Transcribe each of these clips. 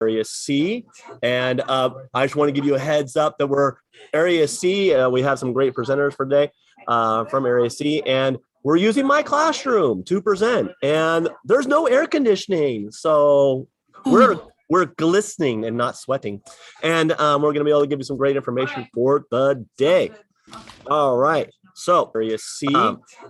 Area C. And I just want to give you a heads up that we're Area C. We have some great presenters for today from Area C. And we're using my classroom to present. And there's no air conditioning. So we're glistening and not sweating. And we're going to be able to give you some great information for the day. All right. So, Area C.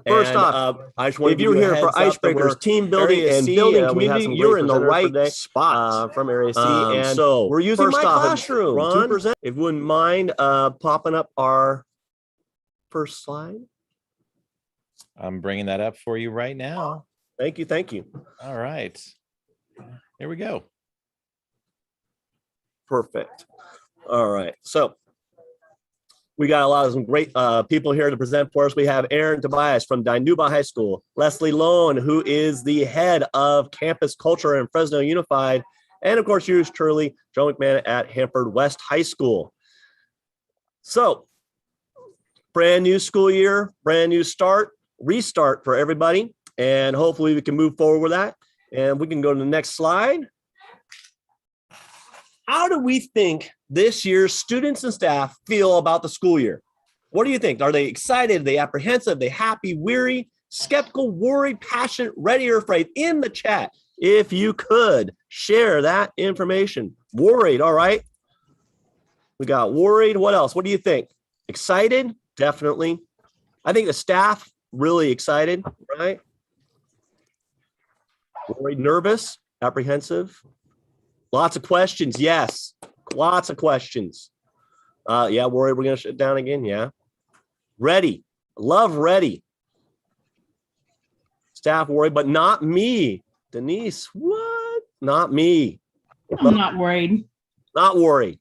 First off, I just want if you're here for Icebreakers, team building and building community, you're in the right spot from Area C. And so we're using my classroom to present. If you wouldn't mind popping up our first slide. I'm bringing that up for you right now. Thank you. Thank you. All right. Here we go. Perfect. All right. So we got a lot of some great people here to present for us. We have Erin Tobias from Dinuba High School, Leslie Loewen, who is the head of campus culture in Fresno Unified, and of course, yours truly, Joe McMahon at Hanford West High School. So, brand new school year, brand new restart for everybody, and hopefully we can move forward with that. And we can go to the next slide. How do we think this year's students and staff feel about the school year? What do you think? Are they excited? Are they apprehensive? Are they happy, weary, skeptical, worried, passionate, ready, or afraid? In the chat, if you could share that information. Worried, all right. We got worried. What else? What do you think? Excited? Definitely. I think the staff really excited, right? Worried, nervous, apprehensive. Lots of questions. Yes. Lots of questions. Yeah, worried we're going to shut down again. Yeah. Ready. Love ready. Staff worried, but not me. Denise, what? Not me. I'm not worried. Not worried.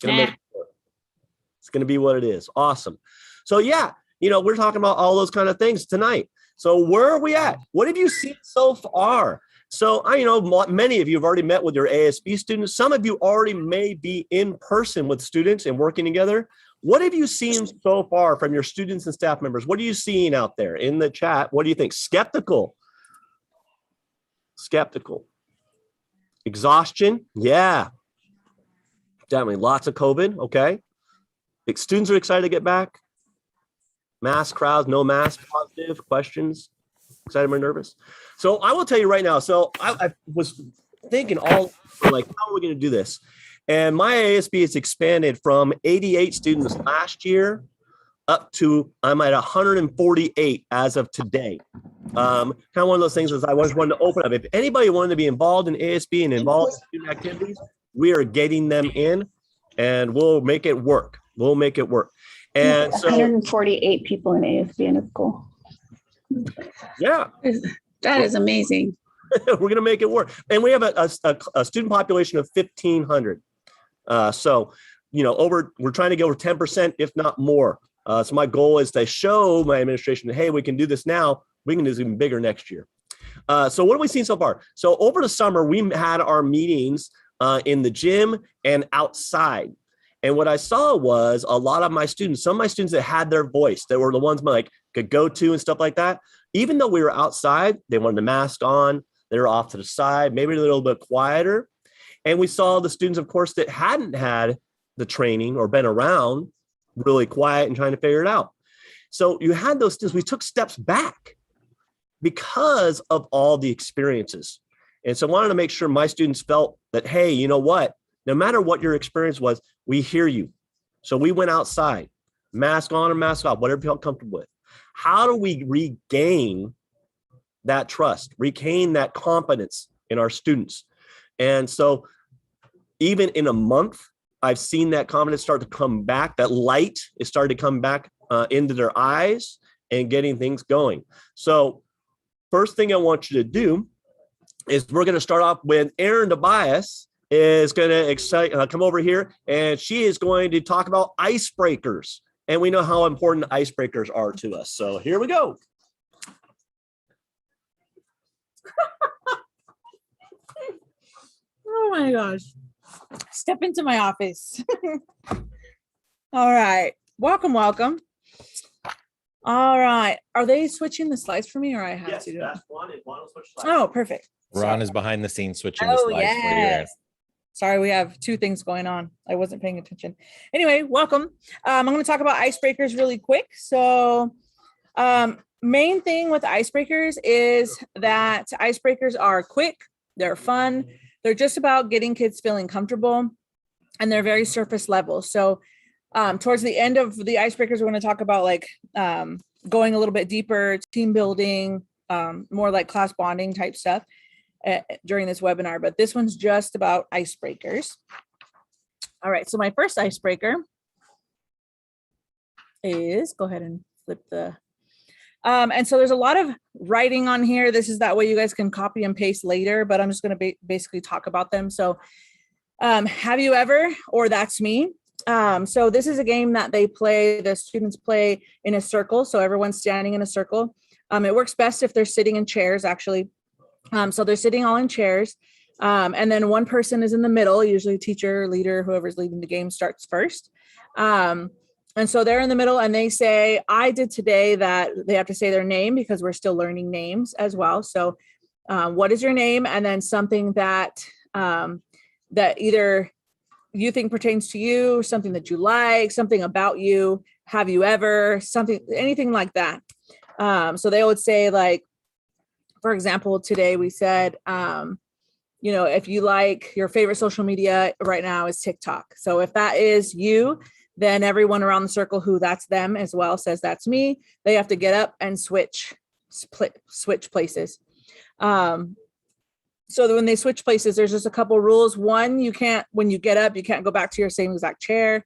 It's going to be what it is. Awesome. So yeah, we're talking about all those kind of things tonight. So where are we at? What have you seen so far? So I know many of you have already met with your ASB students. Some of you already may be in person with students and working together. What have you seen so far from your students and staff members? What are you seeing out there in the chat? What do you think? Skeptical. Exhaustion. Yeah. Definitely. Lots of COVID. Okay. Students are excited to get back. Mass crowds, no mask, positive questions. Excited or nervous? So I will tell you right now. So I was thinking how are we going to do this? And my ASB has expanded from 88 students last year up to I'm at 148 as of today. Kind of one of those things is I just wanted to open up. If anybody wanted to be involved in ASB and involved in student activities, we are getting them in, and we'll make it work. And so 148 people in ASB in a school. Yeah, that is amazing. We're going to make it work. And we have a student population of 1,500. So, we're trying to go over 10%, if not more. So my goal is to show my administration, hey, we can do this now. We can do this even bigger next year. So what have we seen so far? So over the summer, we had our meetings in the gym and outside. And what I saw was a lot of my students, some of my students that had their voice, that were the ones could go to and stuff like that. Even though we were outside, they wanted the mask on, they were off to the side, maybe a little bit quieter. And we saw the students, of course, that hadn't had the training or been around, really quiet and trying to figure it out. So you had those students, we took steps back because of all the experiences. And so I wanted to make sure my students felt that, hey, you know what? No matter what your experience was, we hear you. So we went outside, mask on or mask off, whatever you felt comfortable with. How do we regain that trust, regain that confidence in our students? And so even in a month, I've seen that confidence start to come back. That light is starting to come back into their eyes and getting things going. So first thing I want you to do is we're going to start off with Erin Tobias is going to come over here, and she is going to talk about icebreakers. And we know how important icebreakers are to us. So here we go. Oh my gosh. Step into my office. All right. Welcome. All right. Are they switching the slides for me, or I have to do it? One will switch slides. Oh, perfect. Ron is behind the scenes switching the slides for you. Sorry, we have two things going on. I wasn't paying attention. Anyway, welcome. I'm going to talk about icebreakers really quick. So main thing with icebreakers is that icebreakers are quick, they're fun, they're just about getting kids feeling comfortable, and they're very surface level. So towards the end of the icebreakers, we're going to talk about like going a little bit deeper, team building, more like class bonding type stuff during this webinar, but this one's just about icebreakers. All right, so my first icebreaker is, go ahead and flip the, and so there's a lot of writing on here. This is that way you guys can copy and paste later, but I'm just going to basically talk about them. So have you ever, or that's me. So this is a game that the students play in a circle. So everyone's standing in a circle. It works best if they're sitting in chairs, actually. So they're sitting all in chairs. And then one person is in the middle, usually teacher, leader, whoever's leading the game starts first. And so they're in the middle and they say, I did today, that they have to say their name because we're still learning names as well. So what is your name? And then something that, that either you think pertains to you, something that you like, something about you, have you ever, something, anything like that. So they would say, like, for example, today we said, you know, if you like, your favorite social media right now is TikTok. So if that is you, then everyone around the circle who that's them as well says that's me. They have to get up and switch places. So when they switch places, there's just a couple rules. One, you can't, when you get up, you can't go back to your same exact chair.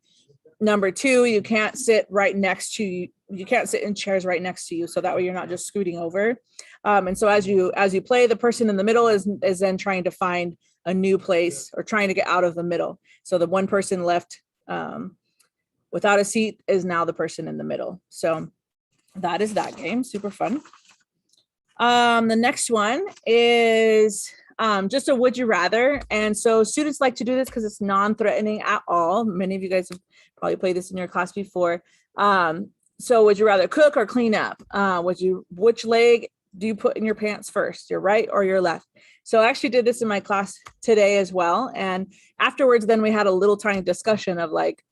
Number two, you can't sit right next to you. You can't sit in chairs right next to you. So that way you're not just scooting over. And so as you play, the person in the middle is then trying to find a new place or trying to get out of the middle. So the one person left without a seat is now the person in the middle. So that is that game, super fun. The next one is just a would you rather. And so students like to do this because it's non-threatening at all. Many of you guys have probably played this in your class before. So would you rather cook or clean up? Which leg do you put in your pants first, your right or your left? So I actually did this in my class today as well. And afterwards, then we had a little tiny discussion of like,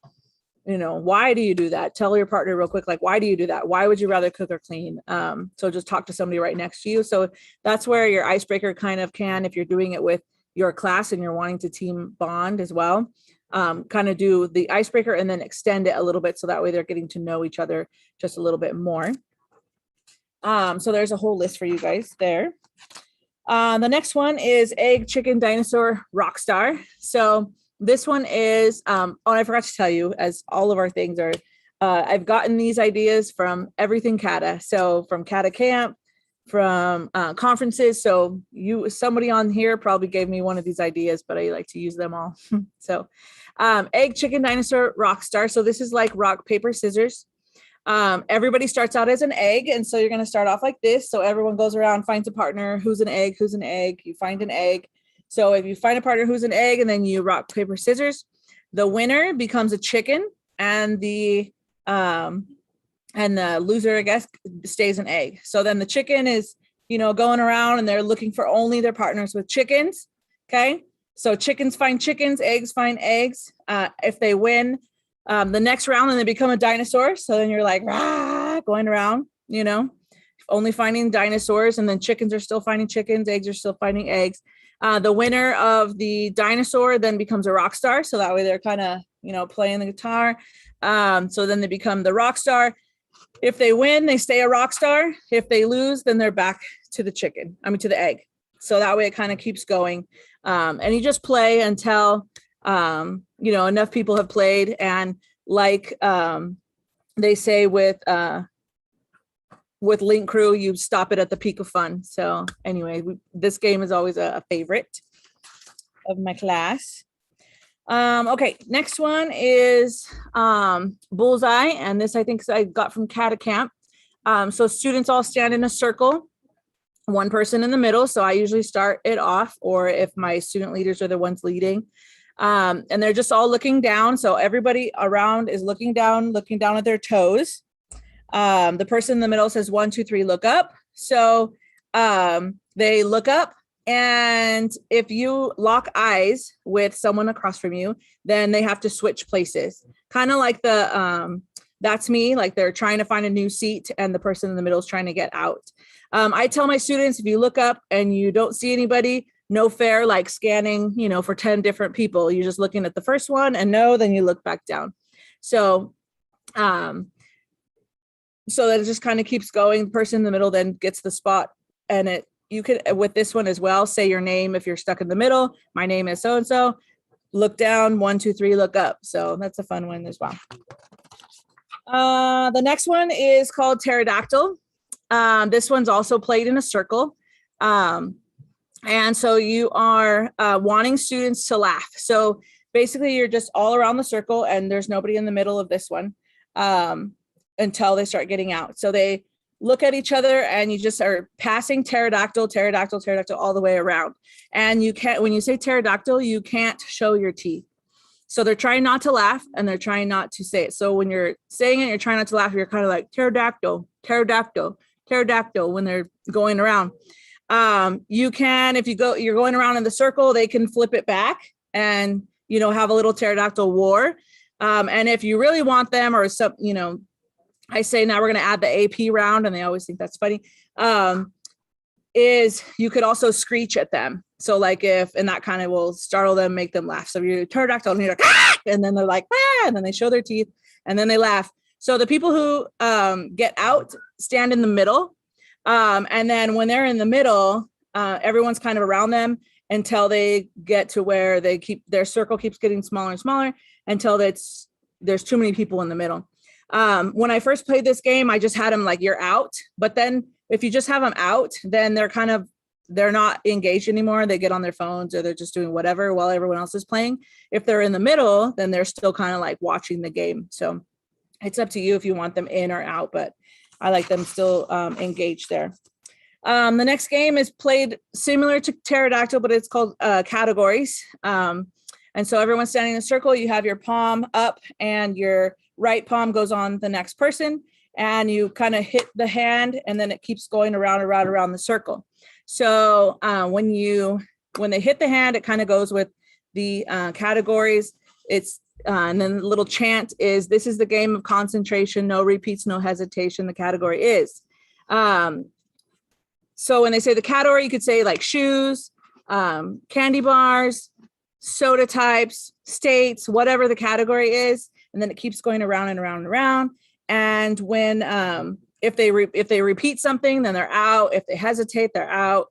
you know, why do you do that? Tell your partner real quick, like, why do you do that? Why would you rather cook or clean? So just talk to somebody right next to you. So that's where your icebreaker kind of can, if you're doing it with your class and you're wanting to team bond as well, kind of do the icebreaker and then extend it a little bit. So that way they're getting to know each other just a little bit more. So there's a whole list for you guys there. The next one is egg, chicken, dinosaur, rock star. So this one is, oh, I forgot to tell you, as all of our things are, I've gotten these ideas from everything CADA. So from CADA camp, from conferences. So somebody on here probably gave me one of these ideas, but I like to use them all. So egg, chicken, dinosaur, rock star. So this is like rock, paper, scissors. Everybody starts out as an egg. And so you're going to start off like this. So everyone goes around, finds a partner. Who's an egg? Who's an egg? You find an egg. So if you find a partner who's an egg and then you rock, paper, scissors, the winner becomes a chicken and the loser, I guess, stays an egg. So then the chicken is, you know, going around and they're looking for only their partners with chickens. Okay. So chickens find chickens, eggs find eggs. If they win the next round and they become a dinosaur. So then you're like, rah, going around, you know, only finding dinosaurs, and then chickens are still finding chickens, eggs are still finding eggs. The winner of the dinosaur then becomes a rock star. So that way they're kind of, you know, playing the guitar. So then they become the rock star. If they win, they stay a rock star. If they lose, then they're back to the chicken, to the egg. So that way it kind of keeps going. And you just play until, you know, enough people have played. And like they say with Link Crew, you stop it at the peak of fun. So anyway, this game is always a favorite of my class. Okay, next one is Bullseye. And this I think I got from CADA camp. So students all stand in a circle, one person in the middle. So I usually start it off, or if my student leaders are the ones leading. And they're just all looking down. So everybody around is looking down at their toes. The person in the middle says 1, 2, 3, look up. So they look up, And if you lock eyes with someone across from you, then they have to switch places. Kind of like the that's me, like they're trying to find a new seat and the person in the middle is trying to get out. I tell my students, if you look up and you don't see anybody, no fair, like scanning, for 10 different people. You're just looking at the first one and no, then you look back down. So that it just kind of keeps going. The person in the middle then gets the spot, and you could, with this one as well, say your name if you're stuck in the middle. My name is so-and-so. Look down, 1, 2, 3, look up. So that's a fun one as well. The next one is called Pterodactyl. This one's also played in a circle. And so you are wanting students to laugh. So basically you're just all around the circle and there's nobody in the middle of this one until they start getting out. So they look at each other and you just are passing pterodactyl all the way around. And you can't, when you say pterodactyl, you can't show your teeth. So they're trying not to laugh and they're trying not to say it. So when you're saying it, you're trying not to laugh, you're kind of like pterodactyl when they're going around. You can, if you're going around in the circle, they can flip it back and, have a little pterodactyl war. And if you really want them or some, I say now we're going to add the AP round, and they always think that's funny, is you could also screech at them. So and that kind of will startle them, make them laugh. So you're pterodactyl and you're like, ah! And then they're like, ah! And then they show their teeth and then they laugh. So the people who get out stand in the middle. And then when they're in the middle, everyone's kind of around them until they get to where their circle keeps getting smaller and smaller until there's too many people in the middle. When I first played this game, I just had them like, you're out. But then if you just have them out, then they're not engaged anymore. They get on their phones or they're just doing whatever while everyone else is playing. If they're in the middle, then they're still kind of like watching the game. So it's up to you if you want them in or out, but I like them still engaged there. The next game is played similar to Pterodactyl, but it's called Categories. And so everyone's standing in a circle. You have your palm up and your right palm goes on the next person, and you kind of hit the hand and then it keeps going around the circle. So when they hit the hand, it kind of goes with the categories. It's and then the little chant is, this is the game of concentration, no repeats, no hesitation. The category is. So when they say the category, you could say like shoes, candy bars, soda types, states, whatever the category is. And then it keeps going around and around and around. And when if they repeat something, then they're out. If they hesitate, they're out.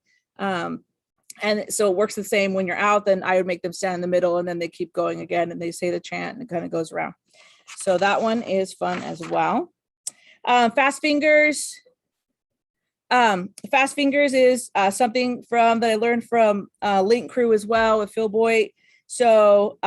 And so it works the same when you're out, then I would make them stand in the middle and then they keep going again and they say the chant and it kind of goes around. So that one is fun as well. Fast Fingers. Fast Fingers is something that I learned from Link Crew as well with Phil Boyd. So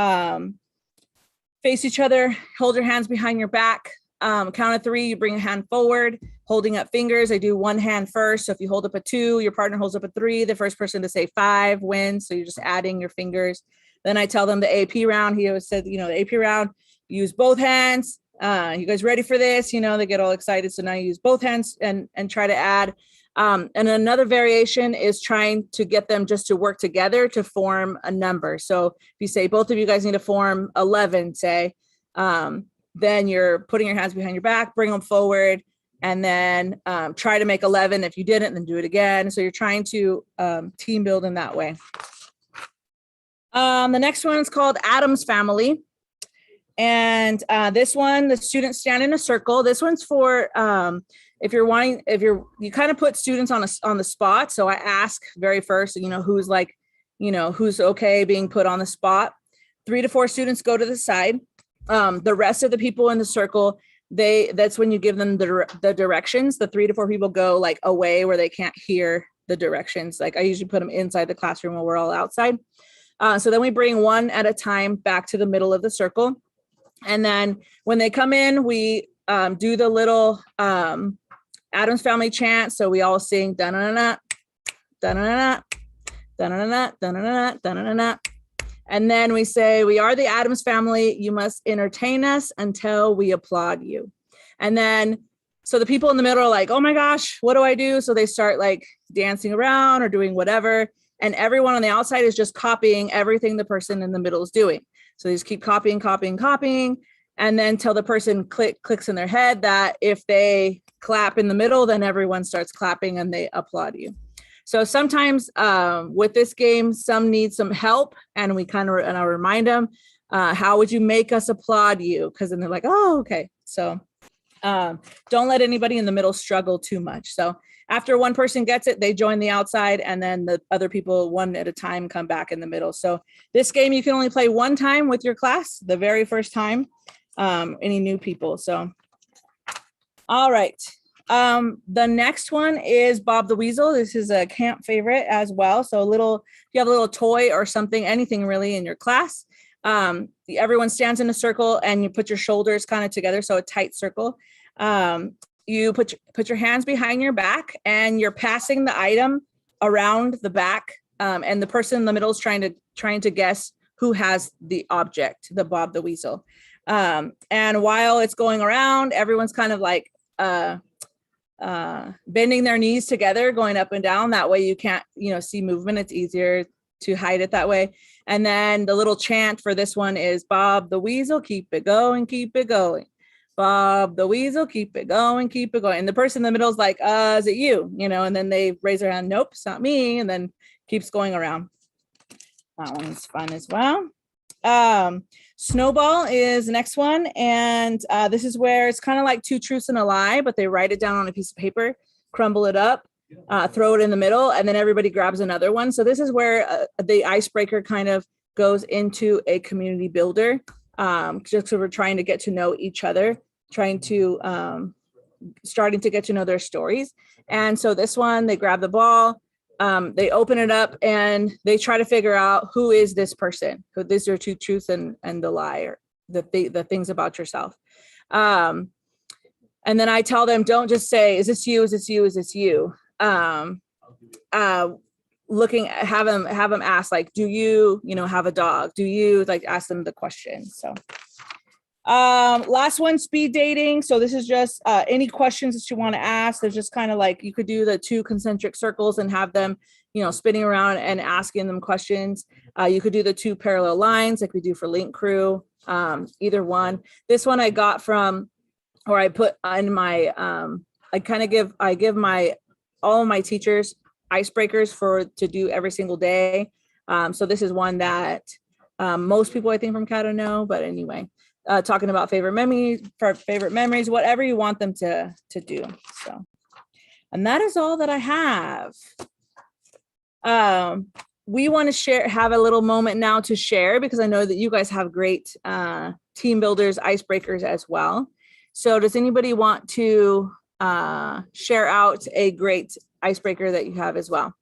face each other, hold your hands behind your back. Count of 3, you bring a hand forward, holding up fingers. I do one hand first. So if you hold up a 2, your partner holds up a 3. The first person to say 5 wins. So you're just adding your fingers. Then I tell them the AP round. He always said, the AP round, use both hands. You guys ready for this? They get all excited. So now you use both hands and try to add. And another variation is trying to get them just to work together to form a number. So if you say both of you guys need to form 11, say, then you're putting your hands behind your back, bring them forward, and then try to make 11. If you didn't, then do it again. So you're trying to team build in that way. The next one is called Addams Family. And this one, the students stand in a circle. This one's for you kind of put students on the spot. So I ask very first, who's who's okay being put on the spot. 3 to 4 students go to the side. The rest of the people in the circle, that's when you give them the directions. The 3 to 4 people go like away where they can't hear the directions. Like I usually put them inside the classroom while we're all outside. So then we bring one at a time back to the middle of the circle. And then when they come in, we do the little Addams Family chant. So we all sing da-na-na-na, da-na-na-na, da-na-na-na, da-na-na-na, da-na-na-na. And then we say, we are the Addams Family. You must entertain us until we applaud you. And then, so the people in the middle are like, oh my gosh, what do I do? So they start like dancing around or doing whatever. and everyone on the outside is just copying everything the person in the middle is doing. So they just keep copying, and then till the person clicks in their head that if they clap in the middle, then everyone starts clapping and they applaud you. So sometimes with this game, some need some help, and I remind them, how would you make us applaud you? Because then they're like, oh, okay. So don't let anybody in the middle struggle too much. So after one person gets it, they join the outside, and then the other people one at a time come back in the middle. So this game you can only play one time with your class, the very first time, any new people. So, all right. The next one is Bob the Weasel. This is a camp favorite as well. So if you have a little toy or something, anything really in your class, everyone stands in a circle and you put your shoulders kind of together. So a tight circle. You put your hands behind your back and you're passing the item around the back. And the person in the middle is trying to guess who has the object, the Bob the Weasel. And while it's going around, everyone's kind of like, bending their knees together, going up and down. That way you can't, see movement. It's easier to hide it that way. And then the little chant for this one is Bob the Weasel, keep it going, keep it going. Bob the Weasel, keep it going, keep it going. And the person in the middle is like, is it you? And then they raise their hand, nope, it's not me. And then keeps going around. That one's fun as well. Snowball is the next one. And this is where it's kind of like two truths and a lie, but they write it down on a piece of paper, crumble it up, throw it in the middle, and then everybody grabs another one. So this is where the icebreaker kind of goes into a community builder. Just so we're trying to get to know each other, starting to get to know their stories. And so this one, they grab the ball, they open it up and they try to figure out who is this person, who these are two truths and the lie, or the things about yourself. And then I tell them, don't just say, is this you? Is this you? Is this you? Have them ask, like, do you have a dog? Do you, like, ask them the question? So last one, speed dating. So this is just any questions that you want to ask. There's just kind of like, you could do the two concentric circles and have them, spinning around and asking them questions. You could do the two parallel lines like we do for Link Crew, either one. This one I got from, or I put in my, I give all of my teachers icebreakers to do every single day. So this is one that most people I think from CADA know, but anyway, talking about favorite memories, whatever you want them to do. So, and that is all that I have. We want to have a little moment now to share, because I know that you guys have great team builders, icebreakers as well. So does anybody want to share out a great icebreaker that you have as well?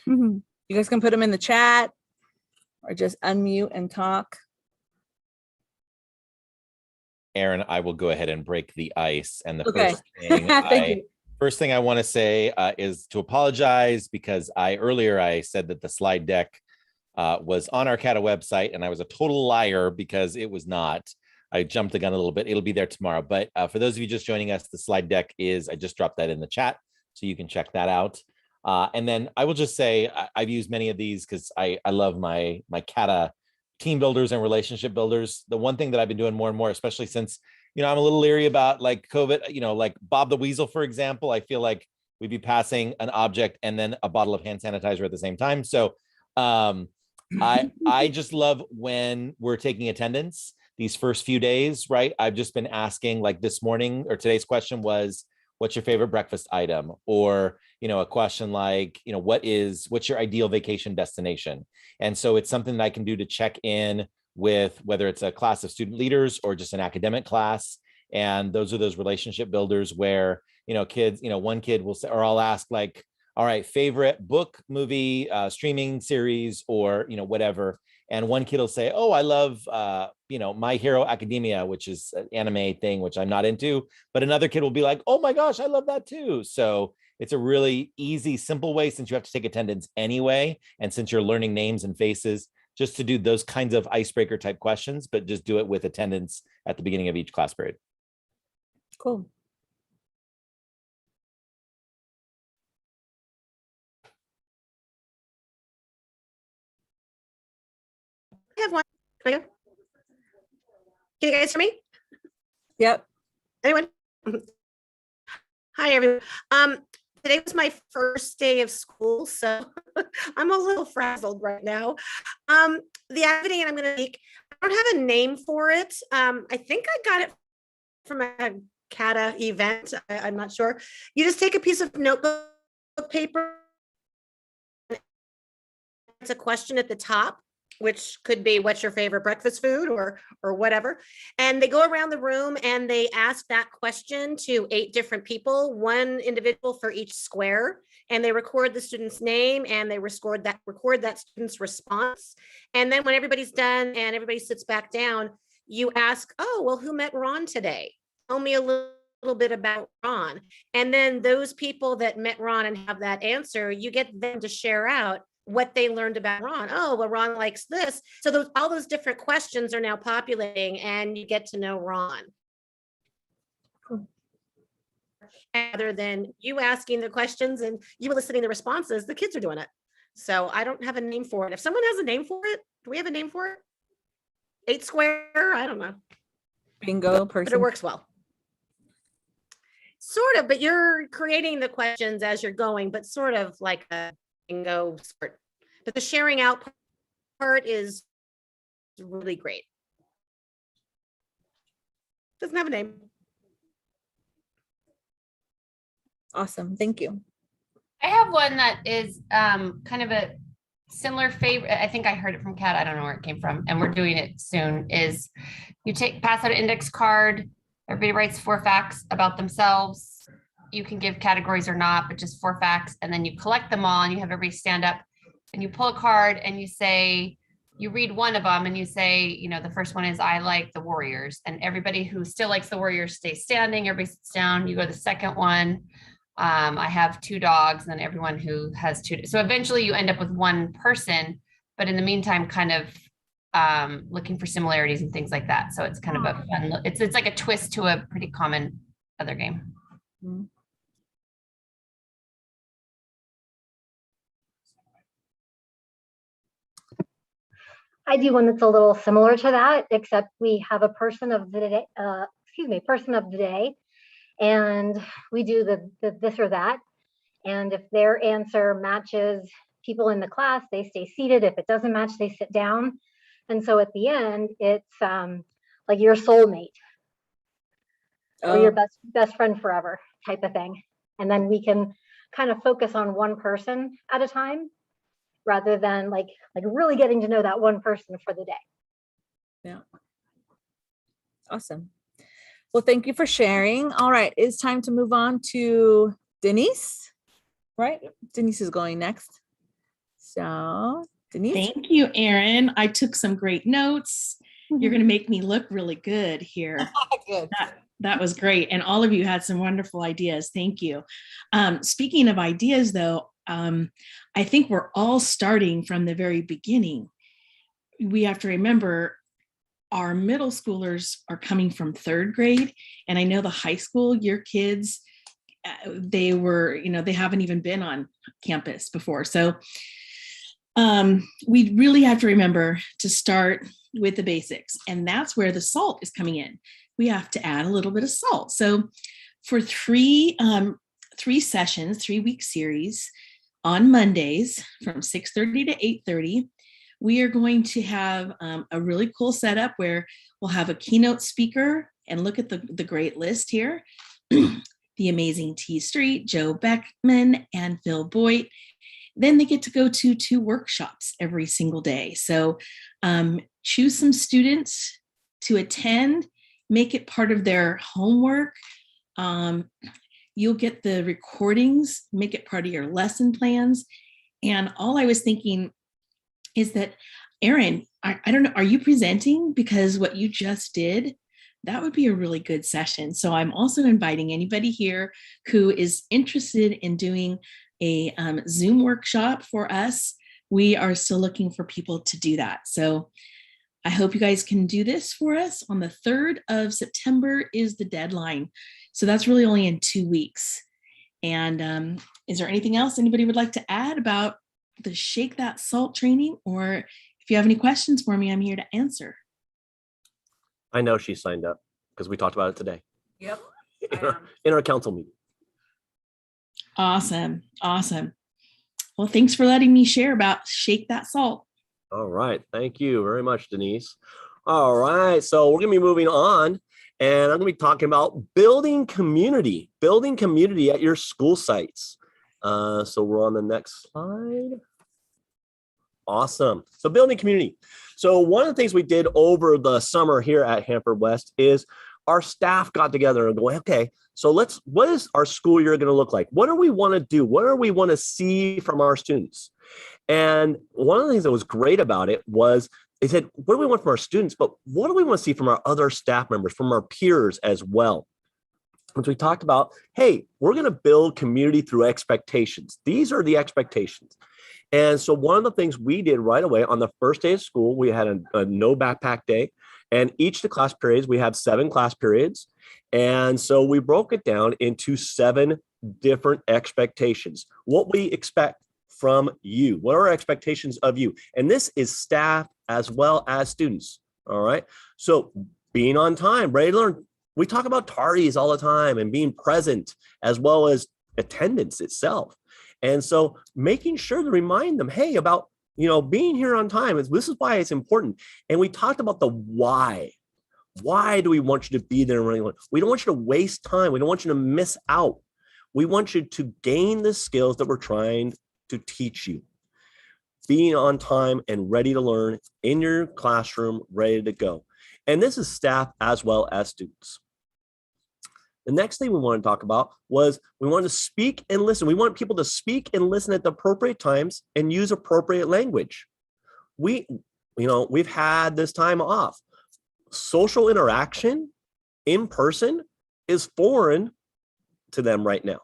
You guys can put them in the chat or just unmute and talk. Erin, I will go ahead and break the ice. And the Okay. first thing I want to say is to apologize, because earlier I said that the slide deck was on our CADA website, and I was a total liar because it was not. I jumped the gun a little bit. It'll be there tomorrow. But for those of you just joining us, the slide deck I just dropped that in the chat, so you can check that out. And then I will just say I've used many of these because I love my CADA team builders and relationship builders. The one thing that I've been doing more and more, especially since, I'm a little leery about like COVID, like Bob the Weasel, for example, I feel like we'd be passing an object and then a bottle of hand sanitizer at the same time. So I just love when we're taking attendance these first few days, right? I've just been asking, like this morning, or today's question was, what's your favorite breakfast item? Or, a question like, what's your ideal vacation destination? And so it's something that I can do to check in with whether it's a class of student leaders or just an academic class. And those are those relationship builders where, kids, one kid will say, or I'll ask like, all right, favorite book, movie, streaming series, or, whatever. And one kid will say, oh, I love, My Hero Academia, which is an anime thing, which I'm not into. But another kid will be like, oh my gosh, I love that too. So it's a really easy, simple way, since you have to take attendance anyway, and since you're learning names and faces, just to do those kinds of icebreaker type questions, but just do it with attendance at the beginning of each class period. Cool. I have one. Can I go? Can you guys hear me? Yep. Anyone? Hi, everyone. Today was my first day of school, so I'm a little frazzled right now. The activity I'm going to make, I don't have a name for it. I think I got it from a CADA event. I'm not sure. You just take a piece of notebook paper. It's a question at the top, which could be what's your favorite breakfast food or whatever. And they go around the room and they ask that question to 8 different people, 1 individual for each square. And they record the student's name and they record that student's response. And then when everybody's done and everybody sits back down, you ask, oh, well, who met Ron today? Tell me a little bit about Ron. And then those people that met Ron and have that answer, you get them to share out what they learned about Ron. Oh, well, Ron likes this. So all those different questions are now populating and you get to know Ron. Cool. Rather than you asking the questions and you eliciting the responses, the kids are doing it. So I don't have a name for it. If someone has a name for it, do we have a name for it? 8 square? I don't know. Bingo But person. it works well. Sort of, but you're creating the questions as you're going, but sort of like a bingo sort. But the sharing out part is really great. Doesn't have a name. Awesome. Thank you. I have one that is kind of a similar favorite. I think I heard it from Kat. I don't know where it came from, and we're doing it soon. Is you pass out an index card. Everybody writes 4 facts about themselves. You can give categories or not, but just 4 facts, and then you collect them all, and you have everybody stand up, and you pull a card, and you say, you read one of them, and you say, you know, the first one is I like the Warriors, and everybody who still likes the Warriors stays standing. Everybody sits down. You go to the second one. I have 2 dogs, and then everyone who has 2. So eventually you end up with 1 person, but in the meantime, kind of looking for similarities and things like that. So it's kind of a fun, it's like a twist to a pretty common other game. Mm-hmm. I do one that's a little similar to that, except we have a person of the day, person of the day, and we do the this or that. And if their answer matches people in the class, they stay seated. If it doesn't match, they sit down. And so at the end, it's like your soulmate or your best friend forever type of thing. And then we can kind of focus on one person at a time, rather than like really getting to know that one person for the day. Yeah. Awesome. Well, thank you for sharing. All right, it's time to move on to Denise, right? Denise is going next. So Denise. Thank you, Erin. I took some great notes. You're going to make me look really good here. Good. That was great. And all of you had some wonderful ideas. Thank you. Speaking of ideas, though, I think we're all starting from the very beginning. We have to remember our middle schoolers are coming from 3rd grade. And I know the high school, your kids, they haven't even been on campus before. So we really have to remember to start with the basics. And that's where the salt is coming in. We have to add a little bit of salt. So for 3 sessions, 3-week series on Mondays from 6:30 to 8:30, we are going to have a really cool setup where we'll have a keynote speaker and look at the great list here. The amazing T Street, Joe Beckman, and Phil Boyd. Then they get to go to 2 workshops every single day. So choose some students to attend, make it part of their homework. You'll get the recordings, make it part of your lesson plans. And all I was thinking is that, Erin, I don't know, are you presenting? Because what you just did, that would be a really good session. So I'm also inviting anybody here who is interested in doing a Zoom workshop for us we are still looking for people to do that. So I hope you guys can do this for us. On the 3rd of September is the deadline. So that's really only in 2 weeks. And is there anything else anybody would like to add about the Shake That Salt training? Or if you have any questions for me, I'm here to answer. I know she signed up because we talked about it today. Yep. In our council meeting. Awesome. Awesome. Well, thanks for letting me share about Shake That Salt. All right. Thank you very much, Denise. All right. So we're going to be moving on, and I'm going to be talking about building community at your school sites. So we're on the next slide. Awesome. So building community. So one of the things we did over the summer here at Hanford West is our staff got together and go, okay, so what is our school year going to look like? What do we want to do? What do we want to see from our students? And one of the things that was great about it was they said, what do we want from our students? But what do we want to see from our other staff members, from our peers as well? And so we talked about, hey, we're going to build community through expectations. These are the expectations. And so one of the things we did right away on the first day of school, we had a no backpack day. And each of the class periods, we have 7 class periods. And so we broke it down into 7 different expectations. What we expect from you. What are our expectations of you? And this is staff as well as students. All right. So being on time, ready to learn. We talk about tardies all the time and being present as well as attendance itself. And so making sure to remind them, hey, about being here on time. This is why it's important. And we talked about the why. Why do we want you to be there? We don't want you to waste time. We don't want you to miss out. We want you to gain the skills that we're trying to teach you. Being on time and ready to learn in your classroom, ready to go. And this is staff as well as students. The next thing we want to talk about was we want to speak and listen. We want people to speak and listen at the appropriate times and use appropriate language. We've had this time off. Social interaction in person is foreign to them right now.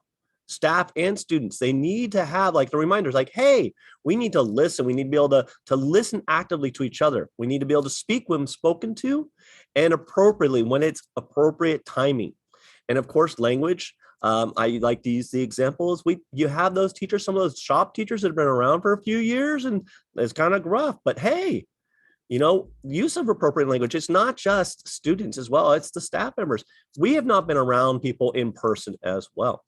Staff and students, they need to have the reminders hey, we need to listen. We need to be able to listen actively to each other. We need to be able to speak when spoken to and appropriately when it's appropriate timing. And of course, language. I like to use the examples. You have those teachers, some of those shop teachers that have been around for a few years, and it's kind of rough. But hey, use of appropriate language. It's not just students as well. It's the staff members. We have not been around people in person as well.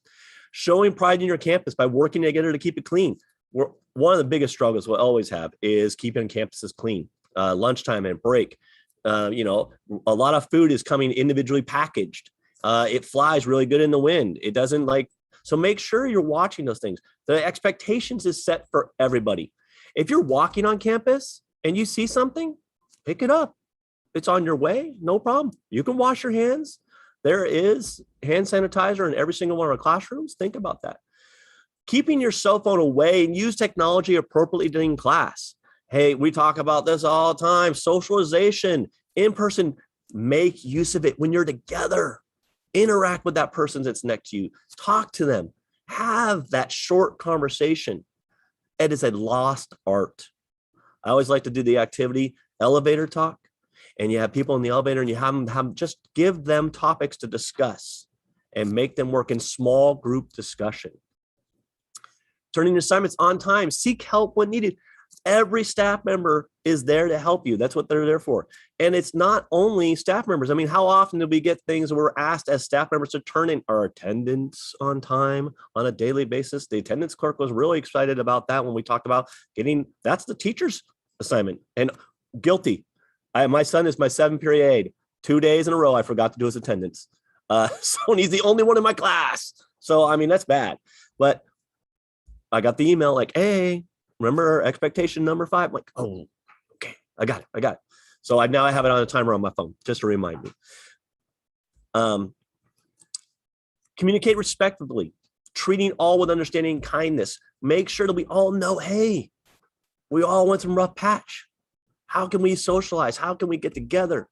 Showing pride in your campus by working together to keep it clean. One of the biggest struggles we'll always have is keeping campuses clean. Lunchtime and break. A lot of food is coming individually packaged. It flies really good in the wind. It doesn't so make sure you're watching those things. The expectations is set for everybody. If you're walking on campus and you see something, pick it up. It's on your way, no problem. You can wash your hands. There is hand sanitizer in every single one of our classrooms. Think about that. Keeping your cell phone away and use technology appropriately during class. Hey, we talk about this all the time. Socialization, in person, make use of it when you're together. Interact with that person that's next to you. Talk to them. Have that short conversation. It is a lost art. I always like to do the activity elevator talk. And you have people in the elevator and you have them just give them topics to discuss and make them work in small group discussion. Turning assignments on time. Seek help when needed. Every staff member is there to help you. That's what they're there for. And it's not only staff members. I mean, how often do we get things where we're asked as staff members to turn in our attendance on time on a daily basis? The attendance clerk was really excited about that when we talked about that's the teacher's assignment. And guilty. My son is my 7th period aide. 2 days in a row, I forgot to do his attendance. So he's the only one in my class. So, that's bad. But I got the email hey, remember expectation number 5? I'm like, oh, okay, I got it. So I have it on a timer on my phone just to remind me. Communicate respectfully, treating all with understanding and kindness. Make sure that we all know, hey, we all went through a rough patch. How can we socialize? How can we get together?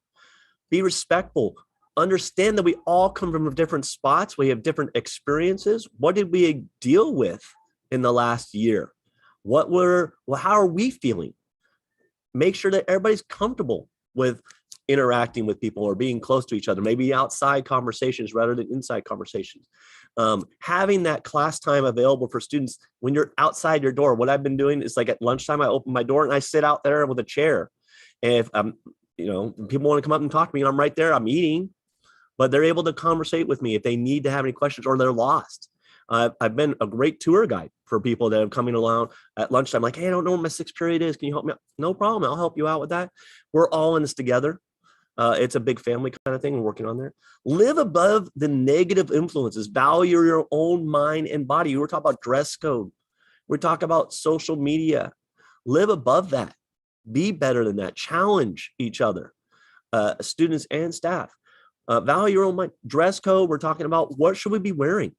Be respectful. Understand that we all come from different spots. We have different experiences. What did we deal with in the last year? How are we feeling? Make sure that everybody's comfortable with interacting with people or being close to each other, maybe outside conversations rather than inside conversations. Having that class time available for students when you're outside your door. What I've been doing is like at lunchtime, I open my door and I sit out there with a chair. And if people want to come up and talk to me, and I'm right there, I'm eating, but they're able to conversate with me if they need to have any questions or they're lost. I've been a great tour guide for people that are coming along at lunchtime, like, hey, I don't know what my 6th period is. Can you help me out? No problem. I'll help you out with that. We're all in this together. It's a big family kind of thing we're working on there. Live above the negative influences. Value your own mind and body. We were talking about dress code. We're talking about social media. Live above that. Be better than that. Challenge each other, students and staff. Value your own mind. Dress code. We're talking about what should we be wearing?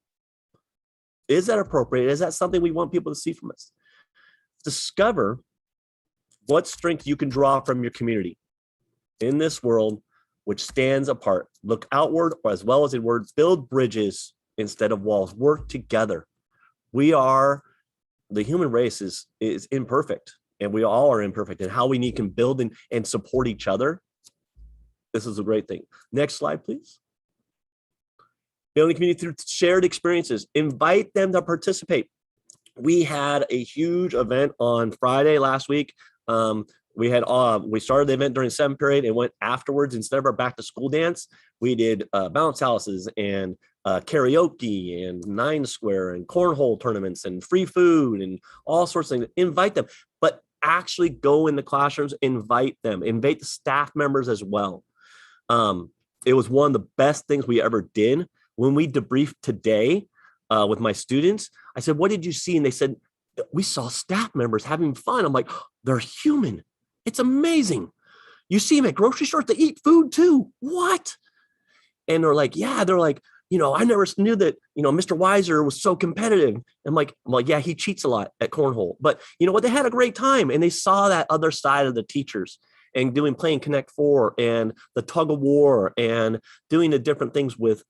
Is that appropriate? Is that something we want people to see from us? Discover what strength you can draw from your community in this world, which stands apart. Look outward as well as inward. Build bridges instead of walls. Work together. The human race is imperfect, and we all are imperfect. And how we can build and support each other. This is a great thing. Next slide, please. Building community through shared experiences. Invite them to participate. We had a huge event on Friday last week. We started the event during 7th period and went afterwards. Instead of our back to school dance, we did bounce houses and karaoke and 9 square and cornhole tournaments and free food and all sorts of things. Invite them, but actually go in the classrooms, invite them, invite the staff members as well. It was one of the best things we ever did. When we debriefed today with my students, I said, what did you see? And they said, we saw staff members having fun. I'm like, they're human. It's amazing. You see them at grocery stores, they eat food too. What? And they're like, yeah, I never knew that, Mr. Weiser was so competitive. I'm like, well, yeah, he cheats a lot at cornhole, but you know what? They had a great time and they saw that other side of the teachers and playing Connect 4 and the tug of war and doing the different things with,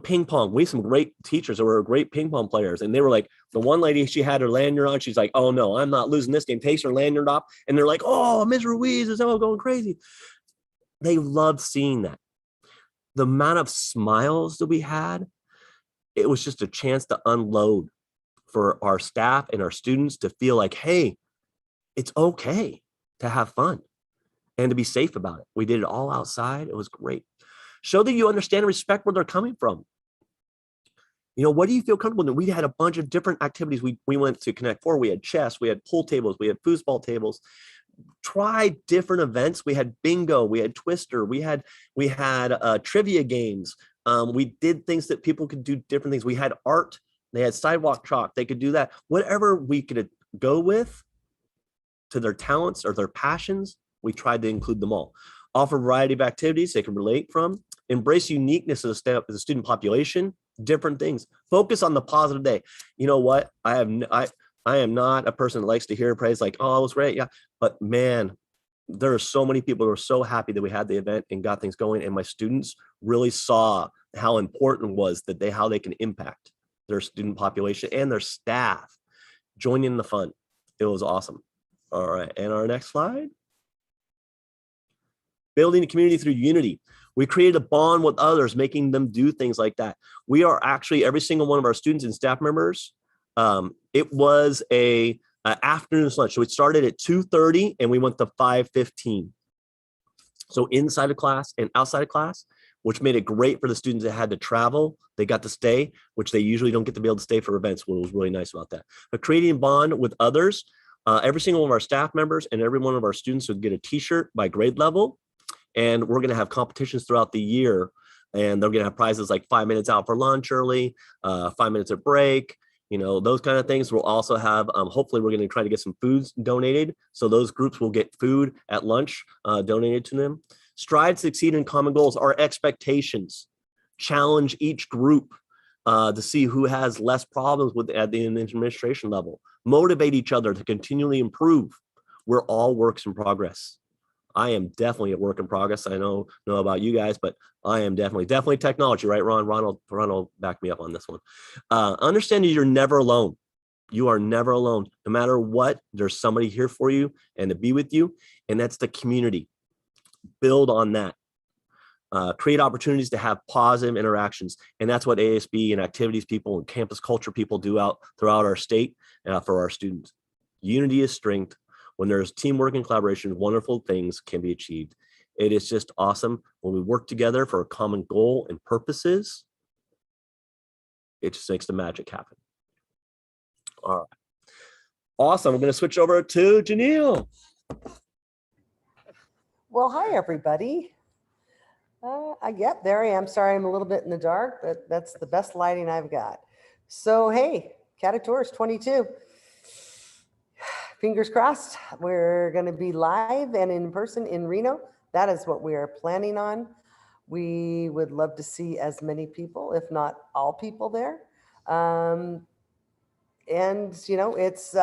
ping pong. We have some great teachers that were great ping pong players. And they were like, the one lady, she had her lanyard on. She's like, oh no, I'm not losing this game. Takes her lanyard off. And they're like, oh, Ms. Ruiz is going crazy. They loved seeing that. The amount of smiles that we had, it was just a chance to unload for our staff and our students to feel like, hey, it's okay to have fun and to be safe about it. We did it all outside. It was great. Show that you understand and respect where they're coming from. What do you feel comfortable in? We had a bunch of different activities. We went to Connect 4. We had chess. We had pool tables. We had foosball tables. Try different events. We had bingo. We had Twister. We had trivia games. We did things that people could do different things. We had art. They had sidewalk chalk. They could do that. Whatever we could go with to their talents or their passions, we tried to include them all. Offer a variety of activities they can relate from. Embrace uniqueness of the student population, different things. Focus on the positive day. You know what? I am not a person that likes to hear praise like, oh, it was great. Yeah. But man, there are so many people who are so happy that we had the event and got things going. And my students really saw how important it was how they can impact their student population and their staff joining in the fun. It was awesome. All right. And our next slide. Building a community through unity. We created a bond with others, making them do things like that. We are actually, every single one of our students and staff members, it was a afternoon lunch. So it started at 2:30 and we went to 5:15. So inside of class and outside of class, which made it great for the students that had to travel. They got to stay, which they usually don't get to be able to stay for events, which was really nice about that. But creating a bond with others, every single one of our staff members and every one of our students would get a t-shirt by grade level. And we're going to have competitions throughout the year. And they're going to have prizes like 5 minutes out for lunch early, 5 minutes at break, those kind of things. We'll also have, hopefully we're going to try to get some foods donated. So those groups will get food at lunch donated to them. Strive to succeed in common goals. Our expectations. Challenge each group to see who has less problems with at the administration level. Motivate each other to continually improve. We're all works in progress. I am definitely a work in progress. I know about you guys, but I am definitely technology, right, Ron? Ron will back me up on this one. Understanding you're never alone. You are never alone. No matter what, there's somebody here for you and to be with you. And that's the community. Build on that. Create opportunities to have positive interactions. And that's what ASB and activities people and campus culture people do out throughout our state for our students. Unity is strength. When there's teamwork and collaboration, wonderful things can be achieved. It is just awesome when we work together for a common goal and purposes. It just makes the magic happen. All right. Awesome. I'm going to switch over to Janelle. Well, hi, everybody. Yep, there I am. Sorry, I'm a little bit in the dark, but that's the best lighting I've got. So, hey, CADA Tours 22. Fingers crossed, we're going to be live and in person in Reno. That is what we are planning on. We would love to see as many people, if not all people there. And, you know, it's,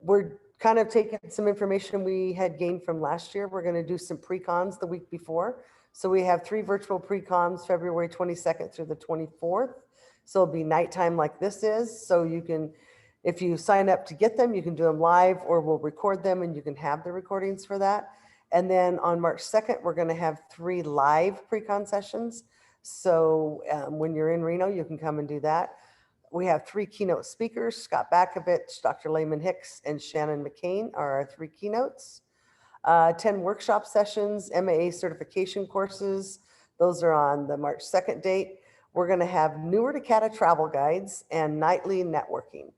we're kind of taking some information we had gained from last year. We're going to do some pre-cons the week before. So we have 3 virtual pre-cons, February 22nd through the 24th. So it'll be nighttime like this is. So you can, if you sign up to get them, you can do them live, or we'll record them and you can have the recordings for that. And then on March 2nd, we're going to have 3 live pre-con sessions. So when you're in Reno, you can come and do that. We have 3 keynote speakers, Scott Bakovich, Dr. Lehman Hicks, and Shannon McCain are our 3 keynotes. 10 workshop sessions, MAA certification courses. Those are on the March 2nd date. We're going to have newer to CADA travel guides and nightly networking.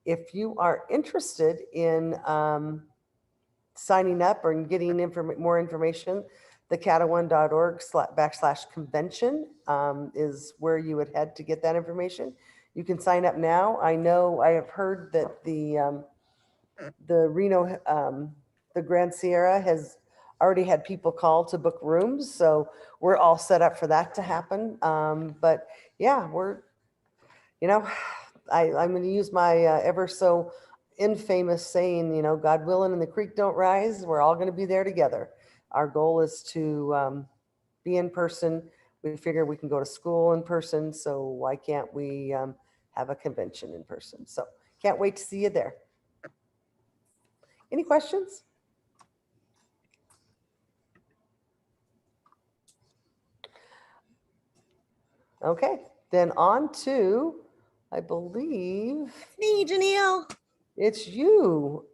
If you are interested in signing up or getting more information, the cada1.org/convention is where you would head to get that information. You can sign up now. I know I have heard that the Reno, the Grand Sierra has already had people call to book rooms. So we're all set up for that to happen. But yeah, we're, you know, I'm going to use my ever so infamous saying, you know, God willing and the creek don't rise, we're all going to be there together. Our goal is to be in person. We figure we can go to school in person, so why can't we have a convention in person? So can't wait to see you there. Any questions? Okay, then on to, I believe. Me, Janelle. It's you.